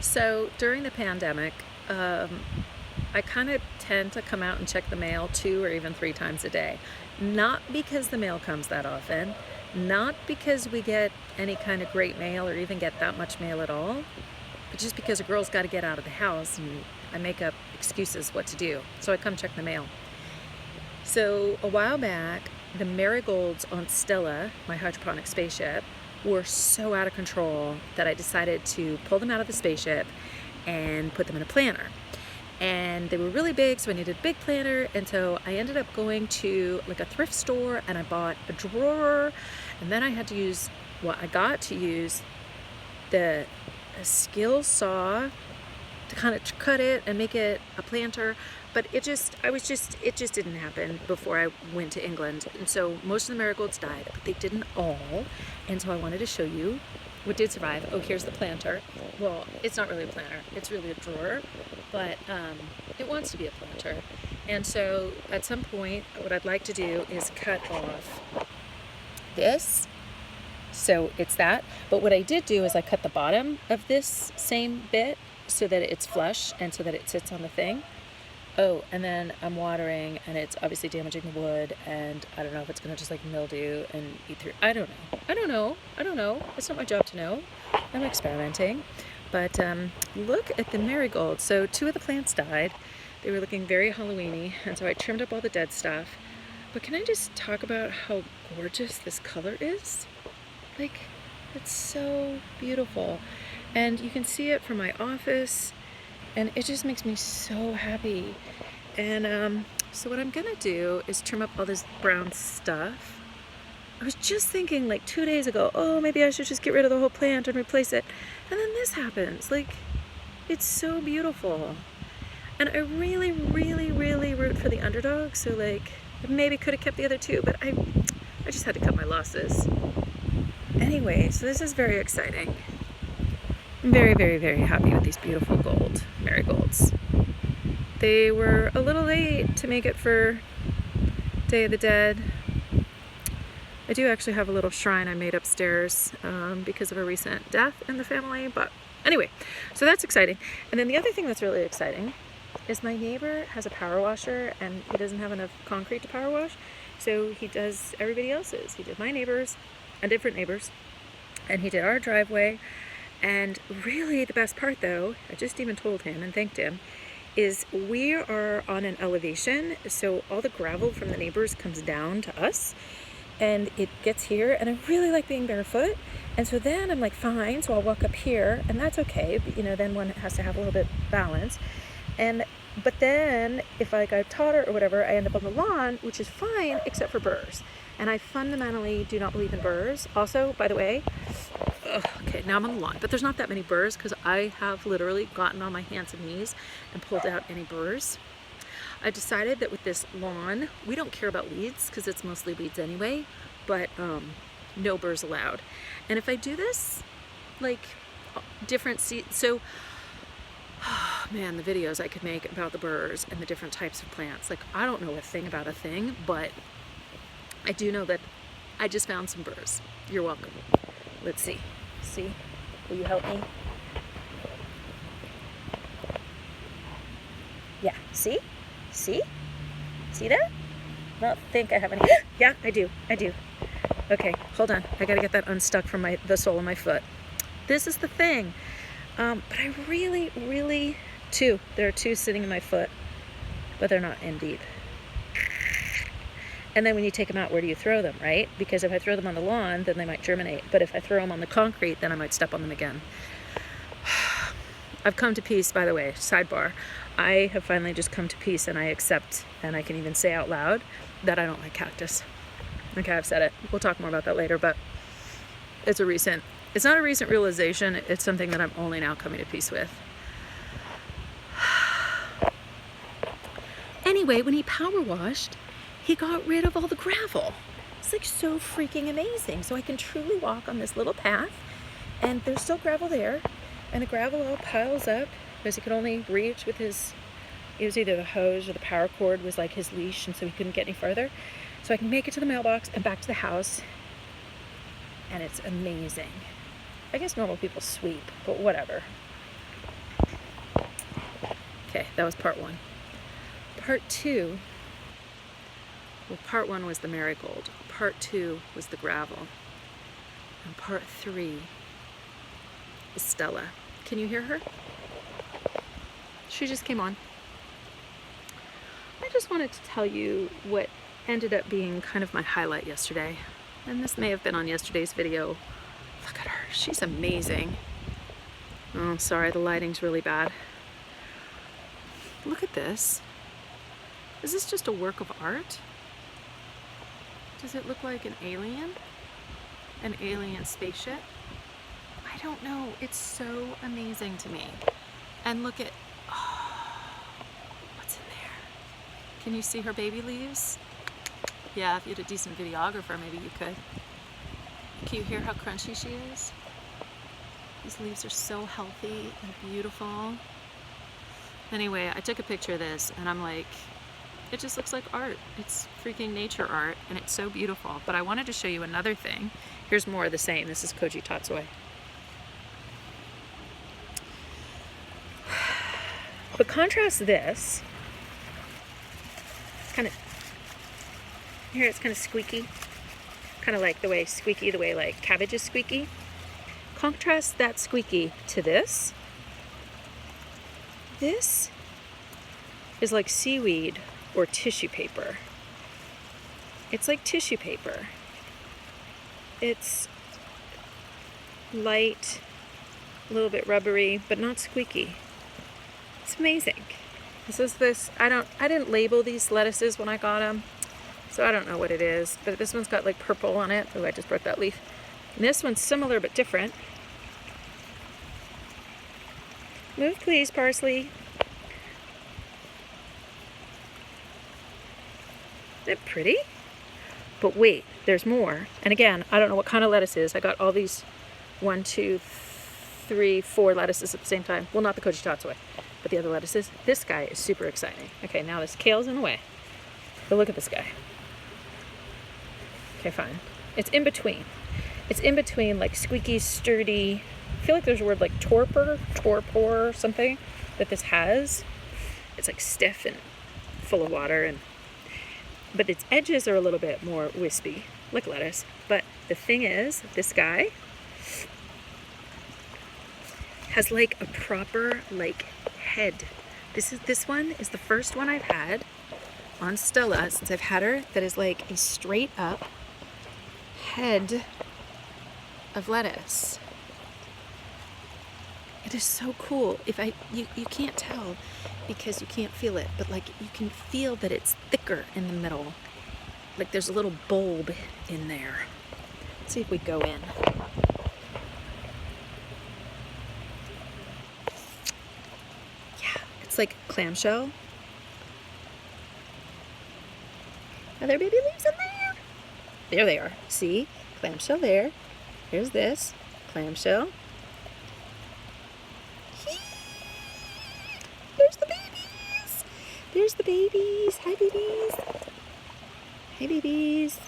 So during the pandemic, I kind of tend to come out and check the mail 2 or even 3 times a day. Not because the mail comes that often, not because we get any kind of great mail or even get that much mail at all, but just because a girl's got to get out of the house and I make up excuses what to do. So I come check the mail. So a while back, the marigolds on Stella, my hydroponic spaceship, were so out of control that I decided to pull them out of the spaceship and put them in a planter. And they were really big, so I needed a big planter, and so I ended up going to like a thrift store and I bought a drawer, and then I had to use, I got to use the skill saw to kind of cut it and make it a planter, but it just didn't happen before I went to England. And so most of the marigolds died, but they didn't all. And so I wanted to show you what did survive. Oh, here's the planter. Well, it's not really a planter, it's really a drawer, but it wants to be a planter. And so at some point, what I'd like to do is cut off this. So it's that. But what I did do is I cut the bottom of this same bit so that it's flush and so that it sits on the thing. Oh, and then I'm watering and it's obviously damaging the wood, and I don't know if it's gonna just like mildew and eat through. I don't know. It's not my job to know. I'm experimenting. But look at the marigolds. So 2 of the plants died. They were looking very Halloweeny, and so I trimmed up all the dead stuff. But can I just talk about how gorgeous this color is? Like, it's so beautiful. And you can see it from my office, and it just makes me so happy. And so what I'm gonna do is trim up all this brown stuff. I was just thinking like 2 days ago, oh, maybe I should just get rid of the whole plant and replace it. And then this happens. Like, it's so beautiful. And I really, really, really root for the underdog. So like, I maybe could have kept the other 2, but I just had to cut my losses. Anyway, so this is very exciting. I'm very, very, very happy with these beautiful gold marigolds. They were a little late to make it for Day of the Dead. I do actually have a little shrine I made upstairs because of a recent death in the family. But anyway, so that's exciting. And then the other thing that's really exciting is my neighbor has a power washer and he doesn't have enough concrete to power wash. So he does everybody else's. He did my neighbors and different neighbors, and he did our driveway. And really the best part though, I just even told him and thanked him, is we are on an elevation, so all the gravel from the neighbors comes down to us and it gets here, and I really like being barefoot. And so then I'm like, fine, so I'll walk up here, and that's okay, but then one has to have a little bit of balance. But then if I got taller or whatever, I end up on the lawn, which is fine except for burrs. And I fundamentally do not believe in burrs. Also, by the way, okay, now I'm on the lawn, but there's not that many burrs because I have literally gotten on my hands and knees and pulled out any burrs. I decided that with this lawn, we don't care about weeds because it's mostly weeds anyway, but no burrs allowed. And if I do this, like different seeds, so man, the videos I could make about the burrs and the different types of plants. Like, I don't know a thing about a thing, but I do know that I just found some burrs. You're welcome. Let's see. See? Will you help me? Yeah, see? See? See that? I don't think I have any. Yeah, I do. Okay, hold on. I gotta get that unstuck from the sole of my foot. This is the thing. But I really, there are 2 sitting in my foot, but they're not in deep. And then when you take them out, where do you throw them, right? Because if I throw them on the lawn, then they might germinate. But if I throw them on the concrete, then I might step on them again. I've come to peace, by the way, sidebar. I have finally just come to peace, and I accept, and I can even say out loud that I don't like cactus. Okay, I've said it. We'll talk more about that later, but it's not a recent realization. It's something that I'm only now coming to peace with. Anyway, when he power washed, he got rid of all the gravel. It's like so freaking amazing. So I can truly walk on this little path, and there's still gravel there, and the gravel all piles up because he could only reach with it was either the hose or the power cord was like his leash, and so he couldn't get any further. So I can make it to the mailbox and back to the house, and it's amazing. I guess normal people sweep, but whatever. Okay, that was part one. Part two, well, part one was the marigold. Part two was the gravel. And part three is Stella. Can you hear her? She just came on. I just wanted to tell you what ended up being kind of my highlight yesterday. And this may have been on yesterday's video. Look at her, she's amazing. Oh, sorry, the lighting's really bad. Look at this. Is this just a work of art? Does it look like an alien? An alien spaceship? I don't know, it's so amazing to me. And look at, oh, what's in there? Can you see her baby leaves? Yeah, if you had a decent videographer, maybe you could. Can you hear how crunchy she is? These leaves are so healthy and beautiful. Anyway, I took a picture of this and I'm like, it just looks like art. It's freaking nature art and it's so beautiful. But I wanted to show you another thing. Here's more of the same. This is Koji Tatsui. But contrast this, kind of, here it's kind of squeaky, kind of like the way squeaky, the way like cabbage is squeaky. Contrast that squeaky to this. This is like seaweed or tissue paper. It's like tissue paper. It's light, a little bit rubbery, but not squeaky. It's amazing. I didn't label these lettuces when I got them, so I don't know what it is, but this one's got like purple on it. Oh, I just broke that leaf. And this one's similar but different. Move please, parsley. Isn't it pretty? But wait, there's more. And again, I don't know what kind of lettuce is. I got all these 1, 2, 3, 4 lettuces at the same time. Well, not the Koji Tatsui, but the other lettuces. This guy is super exciting. Okay, now this kale's in the way. But look at this guy. Okay, fine. It's in between. It's in between like squeaky, sturdy. I feel like there's a word like torpor, something that this has. It's like stiff and full of water, but its edges are a little bit more wispy, like lettuce. But the thing is, this guy has like a proper like head. This one is the first one I've had on Stella since I've had her that is like a straight up head of lettuce. It is so cool. You can't tell because you can't feel it, but like you can feel that it's thicker in the middle. Like there's a little bulb in there. Let's see if we go in. Yeah, it's like clamshell. Are there baby leaves in there? There they are. See? Clamshell there. Here's this. Clamshell. There's the babies. There's the babies. Hi, babies. Hi, babies.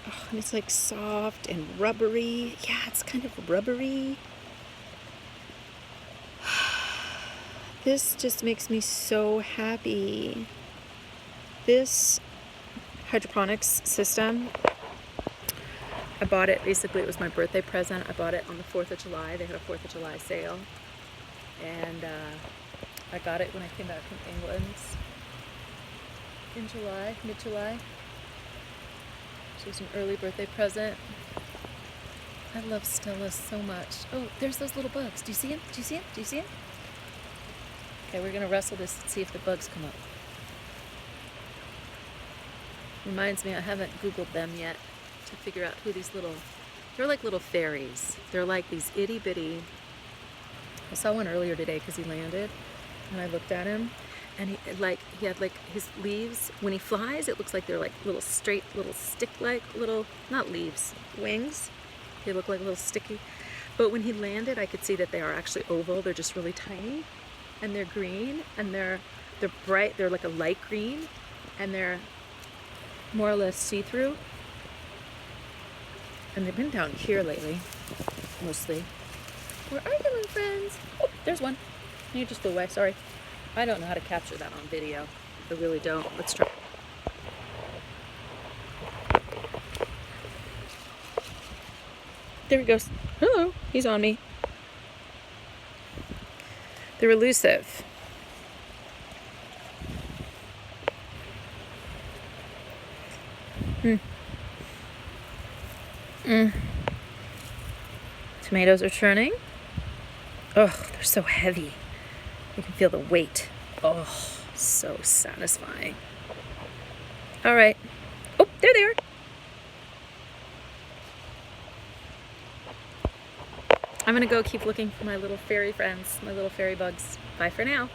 Oh, and it's like soft and rubbery. Yeah, it's kind of rubbery. This just makes me so happy. This hydroponics system, I bought it, basically it was my birthday present. I bought it on the 4th of July. They had a 4th of July sale. And I got it when I came back from England in July, mid-July. So it was an early birthday present. I love Stella so much. Oh, there's those little bugs. Do you see them? Do you see them? Do you see them? Okay, we're gonna wrestle this and see if the bugs come up. Reminds me, I haven't Googled them yet to figure out who these they're like little fairies. They're like these itty bitty. I saw one earlier today because he landed and I looked at him and he had like his leaves. When he flies, it looks like they're like little straight, little stick-like little, not leaves, wings. They look like a little sticky. But when he landed, I could see that they are actually oval. They're just really tiny and they're green and they're bright. They're like a light green and they're more or less see-through. And they've been down here lately, mostly. Where are you, little friends? Oh, there's one. You just flew away, sorry. I don't know how to capture that on video. I really don't. Let's try. There he goes. Hello, he's on me. They're elusive. Tomatoes are turning. Oh, they're so heavy. You can feel the weight. Oh, so satisfying. All right. Oh, there they are. I'm gonna go keep looking for my little fairy friends, my little fairy bugs. Bye for now.